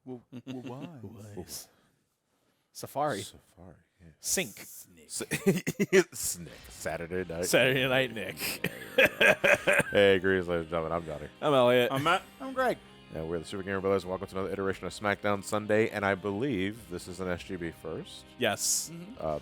Why? Safari. Yeah. Sync. Snick. Saturday night. Saturday Night Nick. Hey, greetings, ladies and gentlemen. I'm Johnny. I'm Elliot. I'm Matt. I'm Greg. And we're the Super Gamer Brothers, and welcome to another iteration of Smackdown Sunday. And I believe this is an SGB first. Yes.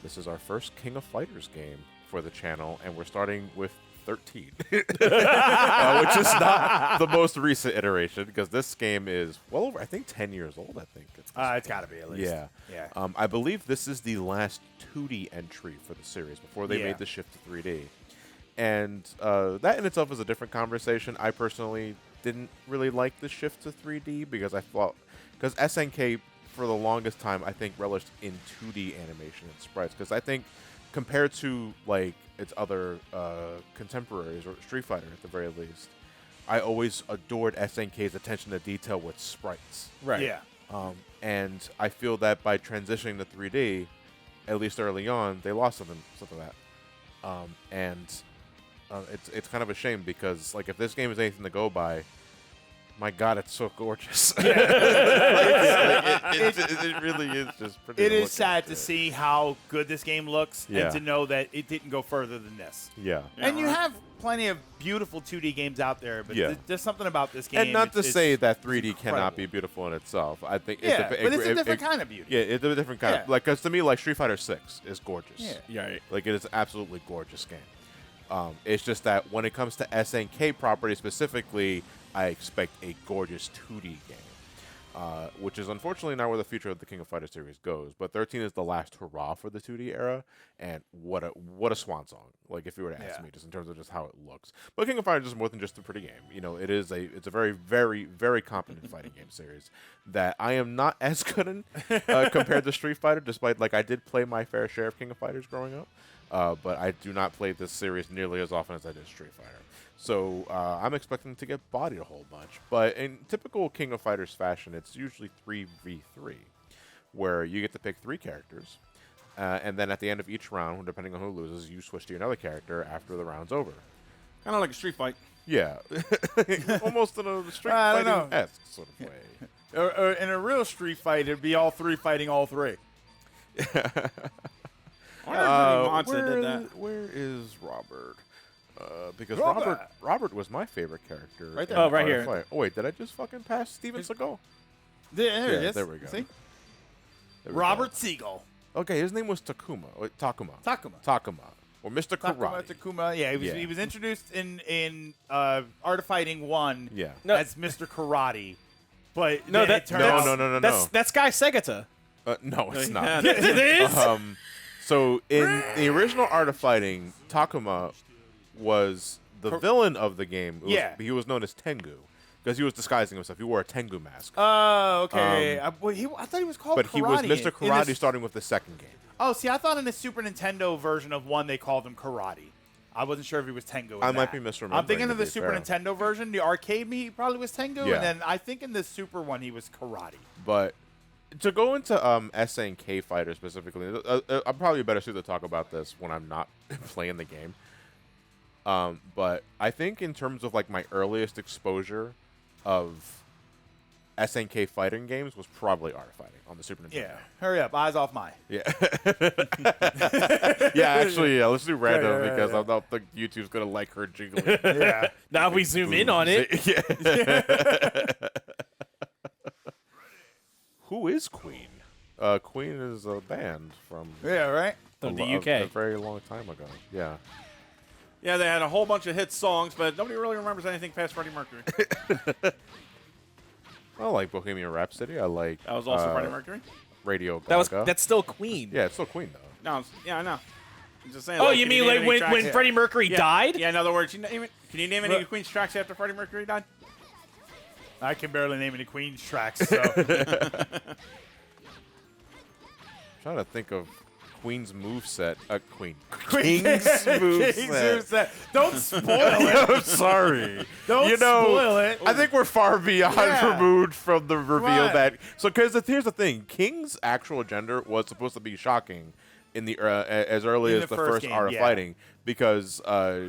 This is our first King of Fighters game for the channel, and we're starting with 13, which is not the most recent iteration because this game is well over, I think, 10 years old. I think It's got to be at least. Yeah. I believe this is the last 2D entry for the series before they made the shift to 3D. And that in itself is a different conversation. I personally didn't really like the shift to 3D because I thought, because SNK for the longest time I think relished in 2D animation and sprites, because I think compared to like its other contemporaries or Street Fighter at the very least, I always adored SNK's attention to detail with sprites. Right. Yeah. And I feel that by transitioning to 3D, at least early on, they lost something of that. It's kind of a shame because like if this game is anything to go by, my God, it's so gorgeous. It really is just pretty. It is sad to see how good this game looks and to know that it didn't go further than this. Yeah. And you have plenty of beautiful 2D games out there, but there's something about this game. And not to say that 3D incredible. cannot be beautiful in itself. I think but it's a different kind of beauty. Yeah, it's a different kind of, like, because to me, like Street Fighter VI is gorgeous. Yeah. Right. Like it is an absolutely gorgeous game. It's just that when it comes to SNK property specifically, I expect a gorgeous 2D game, which is unfortunately not where the future of the King of Fighters series goes. But 13 is the last hurrah for the 2D era, and what a swan song! Like if you were to ask me, just in terms of just how it looks. But King of Fighters is more than just a pretty game. You know, it's a very, very, very competent fighting game series that I am not as good in compared to Street Fighter, despite like I did play my fair share of King of Fighters growing up. But I do not play this series nearly as often as I did Street Fighter. So I'm expecting to get bodied a whole bunch. But in typical King of Fighters fashion, it's usually 3v3, where you get to pick 3 characters. And then at the end of each round, depending on who loses, you switch to another character after the round's over. Kind of like a street fight. Yeah. Almost in a Street Fighting-esque sort of way. Or in a real Street Fight, it'd be all 3 fighting all 3. Where is Robert? Because Robert. Robert was my favorite character. Right there. Oh, right here. Fight. Oh, wait, did I just fucking pass Steven Seagal? There it is. There we go. See? There we Robert Siegel. go. Okay, his name was Takuma. Wait, Takuma. Or Mr. Karate. Takuma. Yeah, he was introduced in Art of Fighting 1 Yeah. as Mr. Karate. But No, then it turned out No. That's Guy Segata. No, it's not. It is? So in the original Art of Fighting, Takuma was the villain of the game. He was known as Tengu because he was disguising himself. He wore a Tengu mask. Oh, okay. I thought he was called But Karate. he was Mr. Karate this- starting with the second game. Oh, see, I thought in the Super Nintendo version of 1 they called him Karate. I wasn't sure if he was Tengu. I might be misremembering, I'm thinking to of the be Super fair. Nintendo version. The arcade he probably was Tengu, Yeah. and then I think in the Super one he was Karate. But to go into SNK Fighter specifically, I'm probably better suited to talk about this when I'm not playing the game. But I think in terms of like my earliest exposure of SNK fighting games was probably Art of Fighting on the Super Nintendo. Yeah. Hurry up. Eyes off my. Yeah. Actually, let's do random Yeah. because I don't think YouTube's going to like her jiggling. Yeah. Now we zoom in on it. Who is Queen? Queen is a band from Right? From the a UK. very long time ago. Yeah. Yeah, they had a whole bunch of hit songs, but nobody really remembers anything past Freddie Mercury. I like Bohemian Rhapsody. I like That was also Freddie Mercury. Radio Gaga. That's still Queen. Yeah, it's still Queen though. No, I know. I'm just saying. Oh, like, you can mean name like any when tracks? Freddie Mercury died? Yeah, in other words, can you name any of Queen's tracks after Freddie Mercury died? I can barely name any Queen's tracks, so. Trying to think of Queen's moveset. King's moveset. Don't spoil it. I'm sorry. Don't spoil it. I think we're far beyond removed from the reveal Right. that. So, because here's the thing: King's actual gender was supposed to be shocking in the as early In as the the first first game, Art of yeah. Fighting because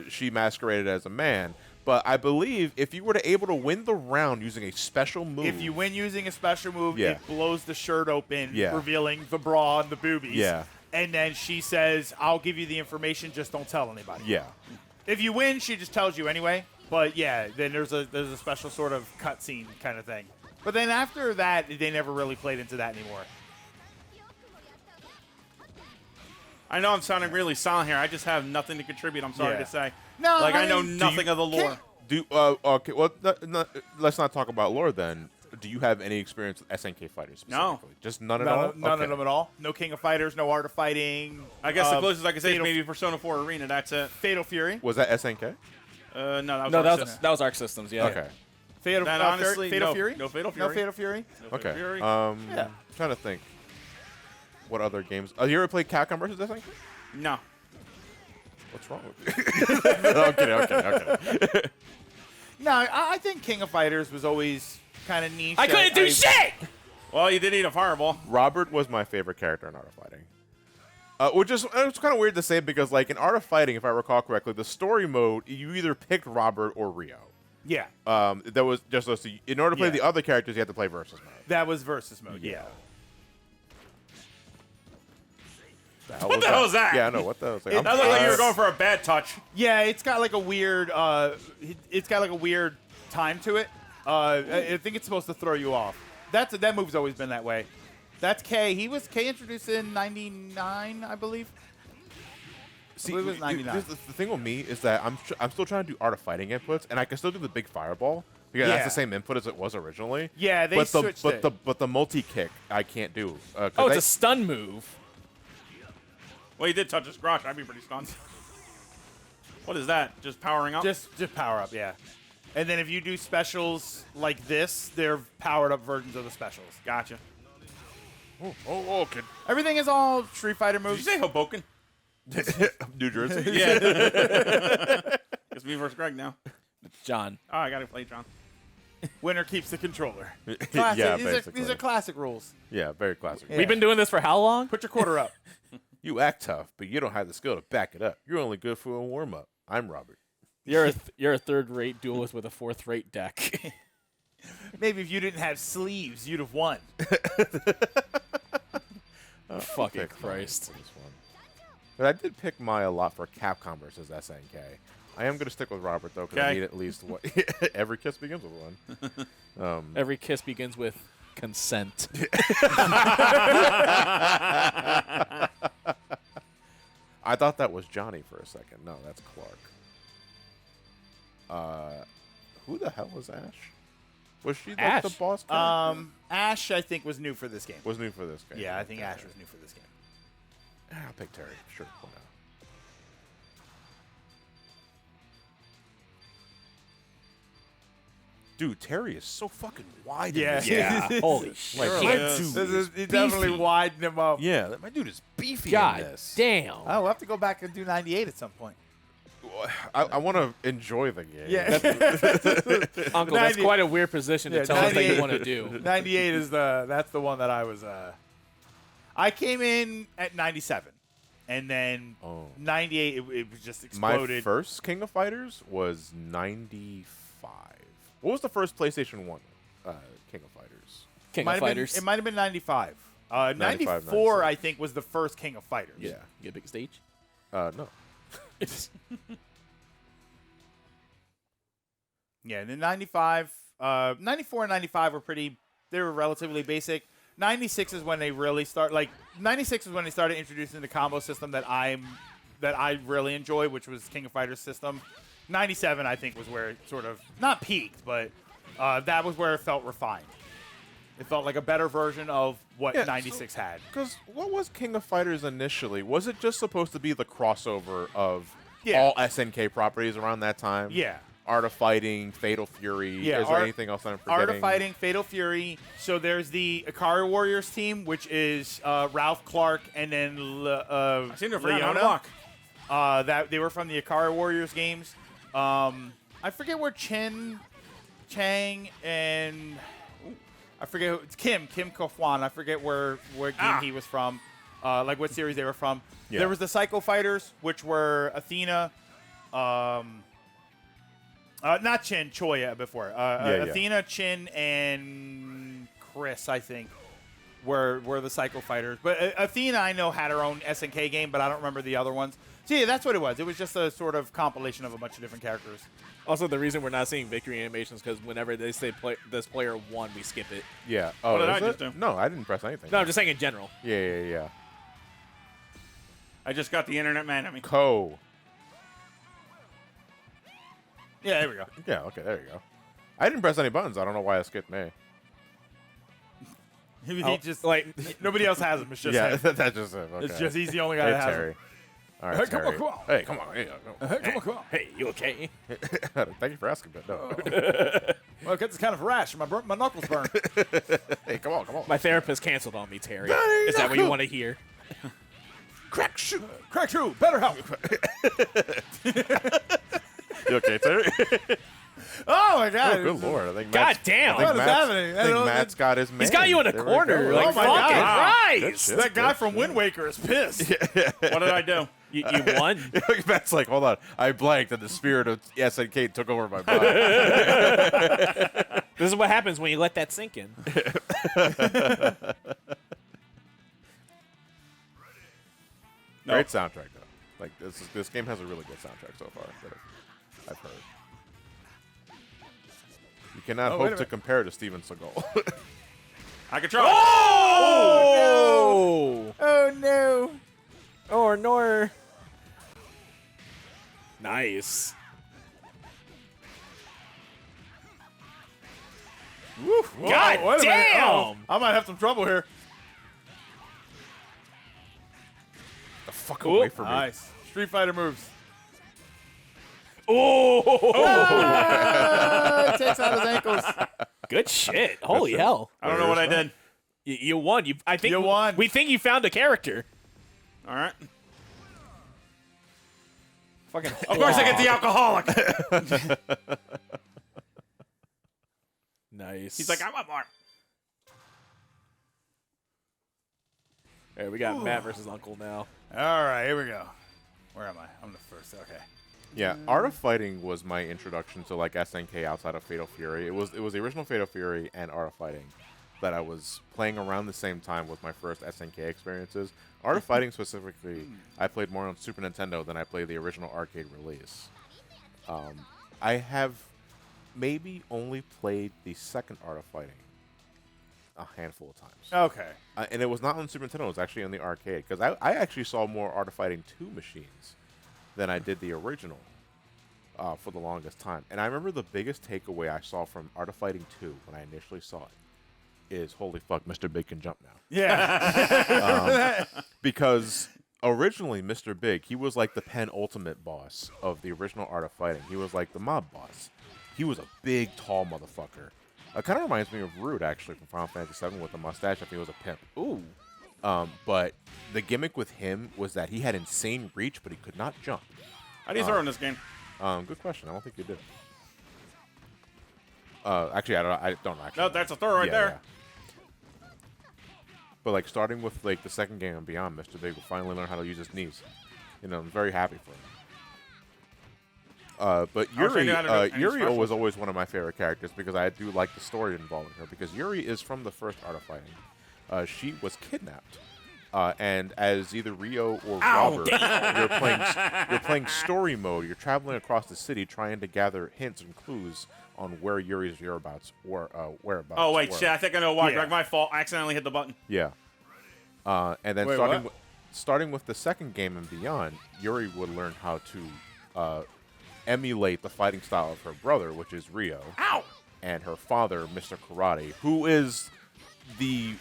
she masqueraded as a man. But I believe if you were able to win the round using a special move, If you win using a special move, Yeah. it blows the shirt open, Yeah. revealing the bra and the boobies. Yeah. And then she says, I'll give you the information, just don't tell anybody. yeah, If you win, she just tells you anyway. But yeah, then there's a special sort of cutscene kind of thing. But then after that, they never really played into that anymore. I know I'm sounding really silent here. I just have nothing to contribute. I'm sorry Yeah. to say. No, like I know mean, nothing of the lore. okay. Well, let's not talk about lore then. Do you have any experience with SNK fighters No. specifically? Just none at all? None Okay. of them at all. No King of Fighters, no Art of Fighting. I guess the closest I could say is Fatal, maybe Persona 4 Arena. That's it. Fatal Fury. Was that SNK? No, that was No, Arc that was System. that was Arc Systems. Yeah. Okay. Fatal, Then honestly, Fatal no. Fury? No Fatal No Fury. Fatal Fury? No Fatal Okay. Fury. Yeah. I'm trying to think. What other games? You ever played Capcom versus SNK? No. What's wrong with you? No, I'm kidding. Okay. No, I think King of Fighters was always kind of niche. I couldn't do shit. Well, you did eat a fireball. Robert was my favorite character in Art of Fighting. Which is it's kind of weird to say because, like, in Art of Fighting, if I recall correctly, the story mode, you either picked Robert or Rio. Yeah, That was just those two. In order to play Yeah. the other characters, you had to play versus mode. that was versus mode. Yeah. What the hell was that? Yeah, I know. What the hell was that? That looked like you were going for a bad touch. Yeah, it's got like a weird. Time to it. I think it's supposed to throw you off. That move's always been that way. That's K. K introduced in '99, I believe. See, I believe it was 99. the thing with me is that I'm still trying to do Art of Fighting inputs, and I can still do the big fireball because Yeah. that's the same input as it was originally. Yeah, they but switched it. But the multi kick I can't do. Oh, it's a stun move. Well, you did touch his crotch. I'd be pretty stunned. What is that? Just powering up? Just power up, yeah. And then if you do specials like this, they're powered up versions of the specials. Gotcha. okay. Everything is all Street Fighter Did you moves. say Hoboken? New Jersey. Yeah. It's me versus Greg now. John. Oh, I got to play John. Winner keeps the controller. Yeah, Classic. basically. These are classic rules. Yeah, very classic. Yeah. We've been doing this for how long? Put your quarter up. You act tough, but you don't have the skill to back it up. You're only good for a warm up. I'm Robert. You're a third-rate duelist with a fourth-rate deck. Maybe if you didn't have sleeves, you'd have won. Fucking Pick mine Christ. for this one. But I did pick Mai a lot for Capcom versus SNK. I am going to stick with Robert, though, because I Okay. need at least one. Every kiss begins with one. Every kiss begins with consent. I thought that was Johnny for a second. No, that's Clark. Who the hell was Ash? Was she like Ash? the boss character? Ash, I think, was new for this game. Was new for this game. Yeah, I think Ash was new for this game. I'll pick Terry. Sure. Why not? Dude, Terry is so fucking wide. in Yeah. this Yeah. game. Holy shit. Like, Really my is. dude He definitely beefy. widened him up. Yeah, my dude is beefy in God this. damn. Oh, we'll have to go back and do 98 at some point. I want to enjoy the game. Yeah. Uncle, that's 90 quite a weird position to Yeah, tell us that you 98 want to do. 98 is that's the one that I was. I came in at 97, and then Oh. 98 it was just My exploded. first King of Fighters was 95. What was the first PlayStation 1 King of Fighters? King Might of have Fighters. Been, it might have been 95. 95, 94, 96. I think, was the first King of Fighters. Yeah. You get a big stage? No. Yeah, and then 95, 94 and 95 were pretty. They were relatively basic. 96 is when they really start. Like 96 is when they started introducing the combo system that I really enjoy, which was King of Fighters system. 97, I think, was where it sort of not peaked, but that was where it felt refined. It felt like a better version of what Yeah, 96 had. Because what was King of Fighters initially? Was it just supposed to be the crossover of Yeah. all SNK properties around that time? Yeah. Art of Fighting, Fatal Fury. Yeah, Is there Art- anything else that I'm forgetting? Art of Fighting, Fatal Fury. So there's the Ikari Warriors team, which is Ralph Clark and then I seem to have forgotten how to Leona. walk. That they were from the Ikari Warriors games. I forget where Chang, and I forget it's Kim Kofwan. I forget what game he was from, like what series they were from. Yeah. There was the Psycho Fighters, which were Athena. Not Chin, Choya before. Yeah. Athena, Chin, and Chris, I think, were the Psycho Fighters. But Athena, I know, had her own SNK game, but I don't remember the other ones. So yeah, that's what it was. It was just a sort of compilation of a bunch of different characters. Also, the reason we're not seeing victory animations because whenever they say this player won, we skip it. Yeah. Oh, What did I is just it? do? No, I didn't press anything. No, I'm just saying in general. Yeah. I just got the internet mad at me. Ko. Yeah, there we go. Yeah, okay, there you go. I didn't press any buttons. I don't know why it skipped me. He just like nobody else has him. It's just Yeah, him. that's just it. Okay. It's just he's the only guy Hey, that has Terry. him. All right, Hey, come on, Terry. come on. Hey, come on. Hey, Come on. hey, you okay? Thank you for asking, but no. Well, it gets kind of a rash. My knuckles burn. Hey, come on. My therapist canceled on me, Terry. Dang, Is that what you Knuckle. want to hear? Crack shoot. Crack shoe. Better help. You okay, Terry? Oh my God. Oh, good lord. I think God Matt's, damn. I think What is Matt's, happening? I think Matt's got his man. He's got you in a There we corner. go. Like, Oh my fucking God. Good Christ. shit. That guy from Wind Waker is pissed. What did I do? You won? Matt's like, hold on. I blanked and the spirit of SNK took over my body. This is what happens when you let that sink in. No. Great soundtrack, though. Like, this game has a really good soundtrack so far that I've heard. You cannot Oh, wait a hope to minute. compare to Steven Seagal. I can try. Oh! Oh no. Or nor. Nice. Woo. God Whoa, wait a minute. damn. Oh, I might have some trouble here. the fuck away from me. Nice. Street Fighter moves. Oh! Takes out his ankles. Good shit. Holy hell. I don't know what I did. You won. I think You won. We think you found a character. All right. Fucking. Of course, I get the alcoholic. Nice. He's like, I want more. Hey, we got Matt versus Uncle now. All right, here we go. Where am I? I'm the first. Okay. Yeah, Art of Fighting was my introduction to like SNK outside of Fatal Fury. It was the original Fatal Fury and Art of Fighting that I was playing around the same time with my first SNK experiences. Art of Fighting specifically, I played more on Super Nintendo than I played the original arcade release. I have maybe only played the second Art of Fighting a handful of times. Okay. And it was not on Super Nintendo, it was actually on the arcade. Because I actually saw more Art of Fighting 2 machines than I did the original for the longest time. And I remember the biggest takeaway I saw from Art of Fighting 2 when I initially saw it is, holy fuck, Mr. Big can jump now. Yeah. Because originally, Mr. Big, he was like the penultimate boss of the original Art of Fighting. He was like the mob boss. He was a big, tall motherfucker. It kind of reminds me of Rude, actually, from Final Fantasy VII with the mustache if he was a pimp. Ooh. But the gimmick with him was that he had insane reach, but he could not jump. How do you throw in this game? Good question. I don't think you did. Actually, I don't actually. No, that's a throw right there. Yeah. But like starting with like the second game and beyond, Mr. Big will finally learn how to use his knees. You know, I'm very happy for him. But I wish I Yuri, knew how to do any Yuri specials. was always one of my favorite characters because I do like the story involving her. Because Yuri is from the first Art of Fighting. She was kidnapped, and as either Rio or Robert, you're playing story mode. You're traveling across the city trying to gather hints and clues on where Yuri's whereabouts whereabouts. Oh, wait, were. shit. I think I know why. Yeah. Greg, my fault. I accidentally hit the button. Yeah. And then Wait, starting with the second game and beyond, Yuri would learn how to emulate the fighting style of her brother, which is Rio. Ow! And her father, Mr. Karate, who is the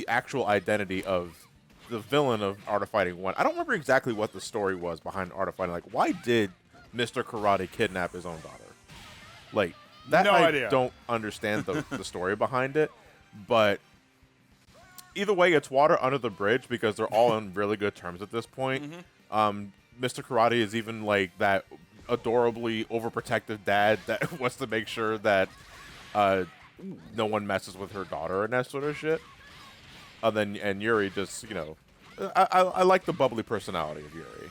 actual identity of the villain of Art of Fighting 1. I don't remember exactly what the story was behind Art of Fighting. Like, why did Mr. Karate kidnap his own daughter? Like, that No I idea. don't understand the story behind it, but either way, it's water under the bridge because they're all on really good terms at this point. Mr. Karate is even like that adorably overprotective dad that wants to make sure that no one messes with her daughter and that sort of shit. And Yuri just, you know, I like the bubbly personality of Yuri.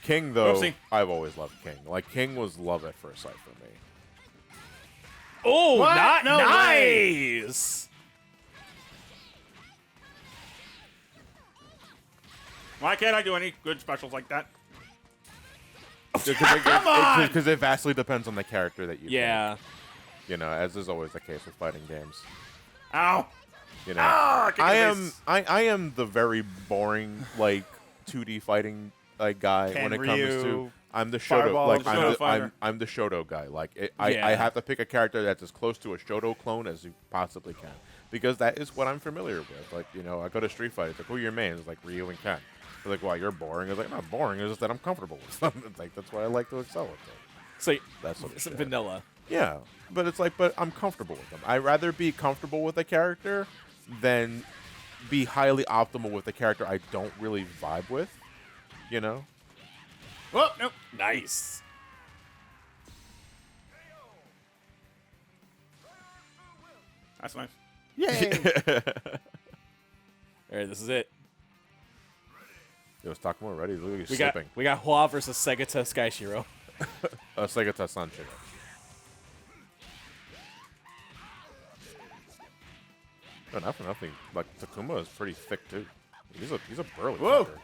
King, though, Oopsie. I've always loved King. Like, King was love at first sight for me. Oh, What? not No nice. Why can't I do any good specials like that? Because it vastly depends on the character that you Yeah. pick. You know, as is always the case with fighting games. Ow. You know, Ah, kick in the face. I am the very boring like 2D fighting like guy Ken when it comes to. Ryu, I'm the Shoto, Fireball, like Shoto fighter. I'm the Shoto guy. Like Yeah. I have to pick a character that's as close to a Shoto clone as you possibly can, because that is what I'm familiar with. Like, you know, I go to Street Fighter. It's like, who are your mains? It's like Ryu and Ken. They're like, wow, you're boring. It's like, not boring. It's just that I'm comfortable with them. It's like, that's why I like to excel with them. So That's what it's vanilla. Yeah, but it's like, but I'm comfortable with them. I'd rather be comfortable with a character than be highly optimal with a character I don't really vibe with. You know? Whoa, nope. Nice. That's nice. Yay. All right, this is it. Yo, is Takuma ready? Look, he's We slipping. got Hua versus Segata Skyshiro. Segata Sanshiro. No, not for nothing. Like, Takuma is pretty thick, too. He's a burly Whoa. fucker.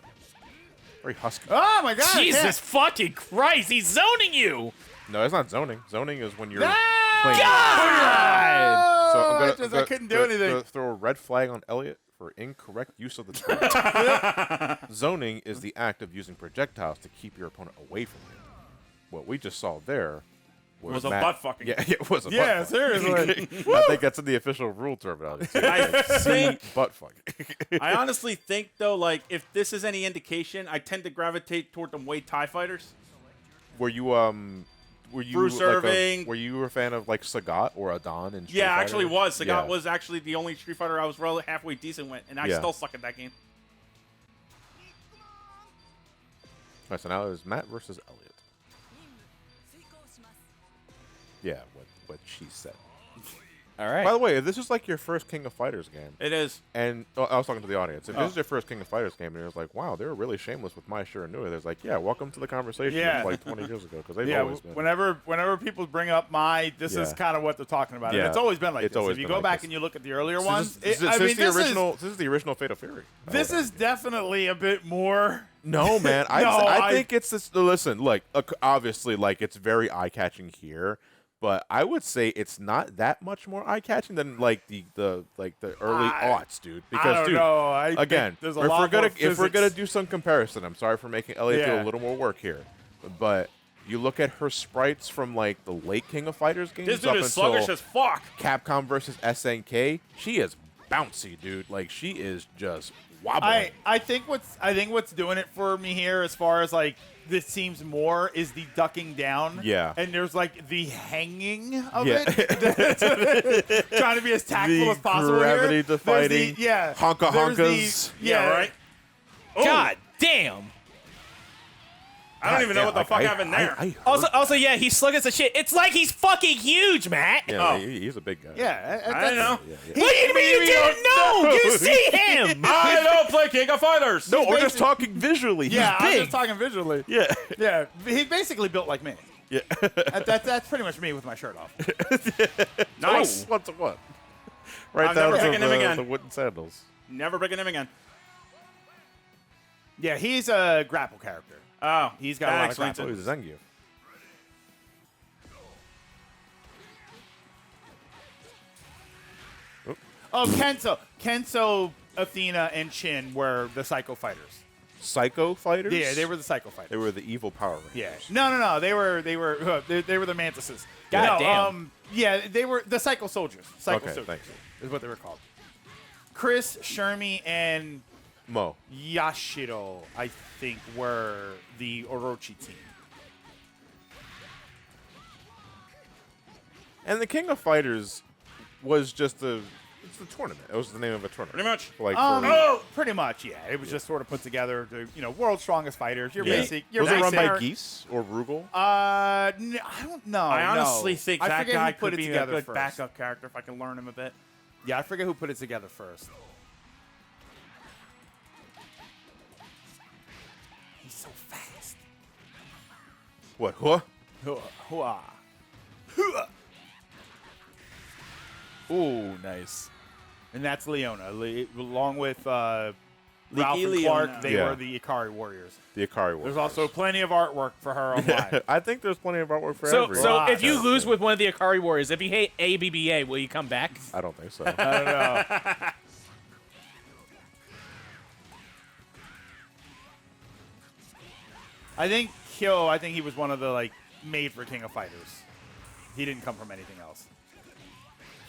Very husky. Oh my God. Jesus fucking Christ, he's zoning you! No, it's not zoning. Zoning is when you're Ah! playing. God! So I'm I couldn't do anything. Gonna throw a red flag on Elliot for incorrect use of the term. Zoning is the act of using projectiles to keep your opponent away from you. What we just saw there Was a butt fucking. Yeah, it was a Yeah, butt fucking. seriously. I think that's in the official rule terminology. too. I Like, think- butt fucking. I honestly think though, like if this is any indication, I tend to gravitate toward the Muay Thai fighters. Were you Through like serving. were you a fan of like Sagat or Adon and Yeah, actually was. Sagat Yeah. was actually the only Street Fighter I was halfway decent with, and I Yeah. still suck at that game. All right, so now it's Matt versus Elliot. Yeah, what she said. All right. By the way, if this is like your first King of Fighters game, It is. and I was talking to the audience, if Oh. this is your first King of Fighters game, and it was like, wow, they were really shameless with my Shiranui. There's like, yeah, welcome to the conversation Yeah. of like 20 years ago, because they've Yeah, always been. whenever people bring up this is Yeah. kind of what they're talking about. Yeah. And it's always been like It's this. always If you been go like back this. and you look at the earlier Since- ones, since I mean, this is the original Fatal Fury. this is definitely a bit more. No, man. I I- think it's this. Listen, like obviously, like it's very eye catching here, but I would say it's not that much more eye catching than like the early aughts, dude. Because I don't dude, know. I think again, there's a if lot we're gonna more if we're gonna physics. do some comparison, I'm sorry for making Elliot do Yeah. a little more work here, but you look at her sprites from like the late King of Fighters games This up dude is until sluggish as fuck. Capcom versus SNK. She is bouncy, dude. Like she is just wobbling. I think what's doing it for me here, as far as like this seems more, is the ducking down. Yeah. And there's like the hanging of Yeah. it. Trying to be as tactful The as possible gravity here. to There's the- fighting. yeah. Honka There's the- honkas. Yeah, right. Ooh, God damn. I don't even know what the fuck happened there. Also, yeah, he's sluggish as shit. It's like he's fucking huge, Matt. Yeah, Oh. he's a big guy. Yeah. I don't know. Yeah. What do you mean you didn't know? You see him. I don't play King of Fighters. No, we're just basic- talking visually. He's Yeah, I'm big. just talking visually. Yeah. Yeah, he's basically built like me. Yeah. That's pretty much me with my shirt off. Nice. What's a what? Right I'm down never to picking him again. the wooden sandals. Never picking him again. Yeah, he's a grapple character. Oh, He's got a lot of thanks, crap. Oh, Linton. he's a Zangief. Oh, Kenso, Athena, and Chin were the Psycho Fighters. Psycho fighters? Yeah, they were the Psycho Fighters. They were the evil Power Rangers. Yeah. No. They were the Mantises. God no, damn. Yeah, they were the Psycho Soldiers. Psycho Okay, Soldiers thanks. is what they were called. Chris, Shermie, and Mo. Yashiro, I think, were the Orochi team. And the King of Fighters was just it's the tournament. It was the name of a tournament. Pretty much. Like Pretty much, yeah. It was just sort of put together to, world's strongest fighters. Your Yeah. basic. Your Was it run basic. by Geese or Rugal? I don't know. I honestly think I that forget guy who put could it be a together good first. backup character if I can learn him a bit. Yeah, I forget who put it together first. He's so fast. What? Huh? Hua. Ooh, nice. And that's Leona. Along with Ralph Leaky and Leona. Clark, they Yeah. were the Ikari Warriors. The Ikari Warriors. There's also plenty of artwork for her online. I think there's plenty of artwork for So, everyone. so if you Yeah. lose with one of the Ikari Warriors, if you hate ABBA, will you come back? I don't think so. I don't know. I think Kyo, I think he was one of the, like, made for King of Fighters. He didn't come from anything else.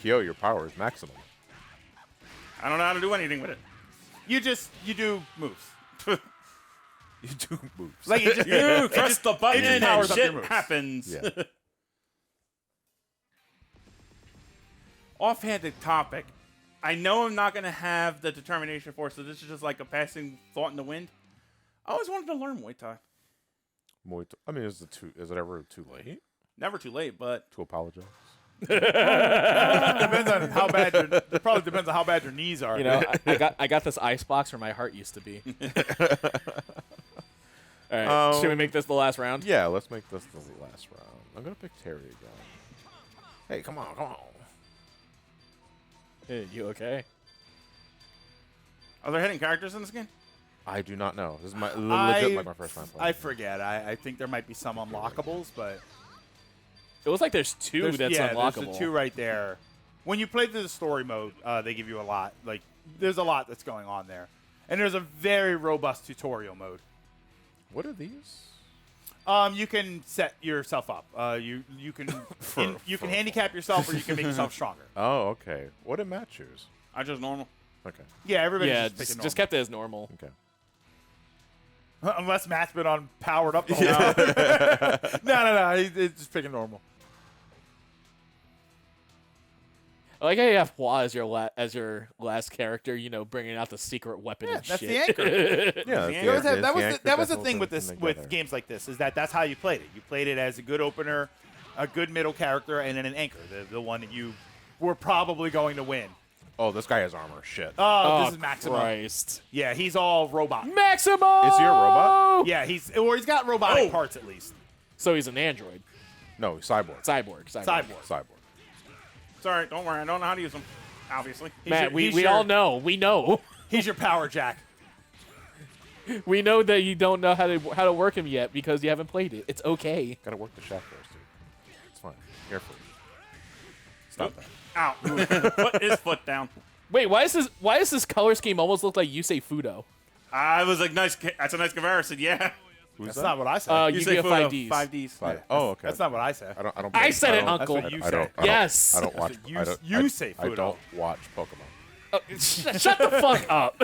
Kyo, your power is maximum. I don't know how to do anything with it. You do moves. You do moves. Like, it just, You press the button just and powers up your shit moves. happens. Yeah. Offhanded topic. I know I'm not going to have the determination for it, so this is just like a passing thought in the wind. I always wanted to learn Muay Thai. I mean, is it ever too late Never too late, but to apologize? depends on how bad it probably depends on how bad your knees are. You know, I got this ice box where my heart used to be. All right, should we make this the last round? Yeah, let's make this the last round. I'm gonna pick Terry again. Hey, come on. Hey, you okay? are there hidden characters in this game? I do not know. This is legit like my first time playing. I forget. I think there might be some unlockables, but It looks like there's two that's unlockable. there's the two right there. When you play through the story mode, they give you a lot. Like, there's a lot that's going on there, and there's a very robust tutorial mode. What are these? You can set yourself up. You can you can handicap yourself, or you can make yourself stronger. Oh, okay. What did Matt choose? I just normal. Okay. Yeah, everybody's Yeah, just picking just kept it as normal. Okay. normal. Unless Matt's been on powered up the whole time. No. He's just picking normal. I like how you have Hua as your last character. You know, bringing out the secret weapon and That's shit. the anchor. Yeah, Yeah, You always have- that was anchor that was the that's thing all with put this together. with games like this is that's how you played it. You played it as a good opener, a good middle character, and then an anchor, the one that you were probably going to win. Oh, this guy has armor. Shit. Oh, this is Maximo. Christ. Yeah, he's all robot. Maximo! Is he a robot? Yeah, he's got robotic parts at least. So he's an android. No, he's cyborg. Cyborg. Cyborg. It's all right. Don't worry. I don't know how to use them. Obviously. Matt, he's we all know. We know. He's your power jack. We know that you don't know how to work him yet because you haven't played it. It's okay. Gotta work the shaft first, dude. It's fine. Carefully. Stop that. Ow. Put his foot down. Wait, why does this color scheme almost look like Yusei Fudo? I was like, nice. That's a nice comparison. Yeah. Who's That's that? not what I said. Yu-Gi-Oh! 5Ds. 5Ds. Five. Oh, okay. That's not what I said. I don't. I said it, don't- Uncle. That's what you I don't. said. I don't- Yes. I don't watch. what you- I don't. you I- say, I Fudo. don't watch Pokemon. Oh, shut the fuck up.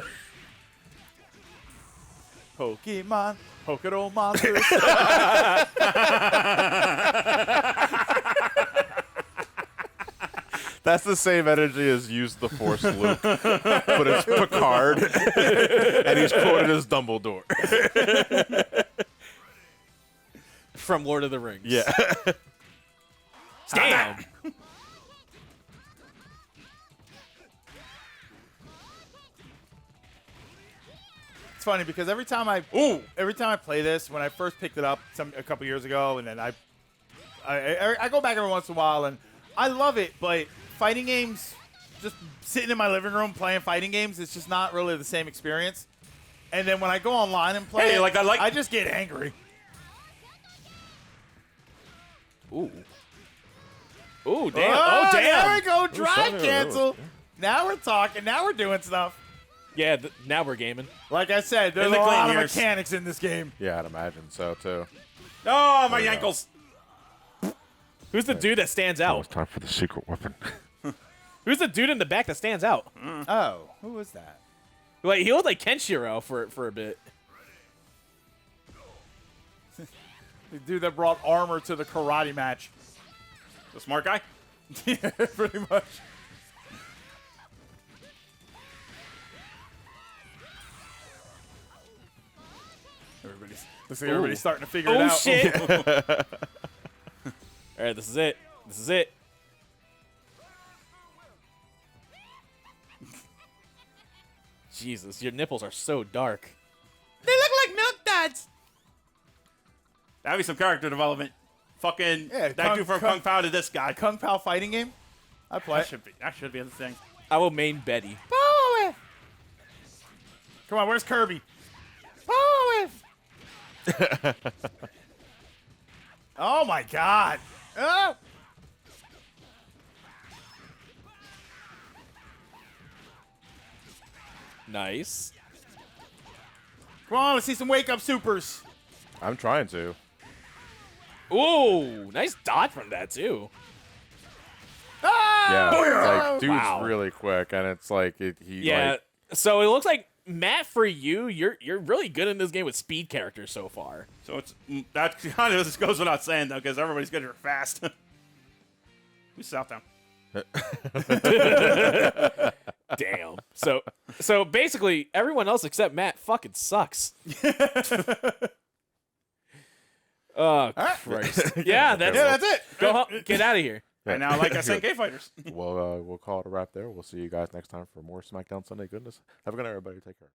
Pokemon, Pokedo monsters. That's the same energy as use the Force Luke, but it's Picard, and he's quoted as Dumbledore. From Lord of the Rings. Yeah. Damn. It's funny because every time I play this, when I first picked it up a couple years ago, and then I go back every once in a while, and I love it, but fighting games, just sitting in my living room playing fighting games, it's just not really the same experience. And then when I go online and play, Hey, I just get angry. Ooh. Ooh, damn. Oh, Oh, there damn. we go. Drive something cancel. that Now we're talking. Now we're doing stuff. Yeah, now we're gaming. Like I said, there's In a the lot clean of years. mechanics in this game. Yeah, I'd imagine so too. Oh, my Yeah. ankles. Who's the dude that stands out? time for the secret weapon. Who's the dude in the back that stands out? Oh, who was that? Like he looked like Kenshiro for a bit. The dude that brought armor to the karate match. The smart guy. Yeah, pretty much. Looks like everybody's starting to figure it Oh out. shit! All right, this is it. This is it. Jesus, your nipples are so dark. They look like milk duds. That'd be some character development. Fucking Yeah, that dude from Kung Pao to this guy. Kung Pao fighting game. I play. That should be the thing. I will main Betty. Come on, where's Kirby? Oh my God! Oh! Nice. Come on, let's see some wake up supers. I'm trying to. Ooh, nice dodge from that too. Ah! Yeah, like dude's Wow. really quick, and it's like he. Yeah. Like, So it looks like Matt, for you're really good in this game with speed characters so far. So it's that kind of just goes without saying though, because everybody's getting fast. Who's Southtown? Damn. So basically everyone else except Matt fucking sucks. Oh Christ. Yeah, that's it. Go home, get out of here. And now I like SNK fighters. we'll call it a wrap there. We'll see you guys next time for more SmackDown Sunday goodness. Have a good night, everybody. Take care.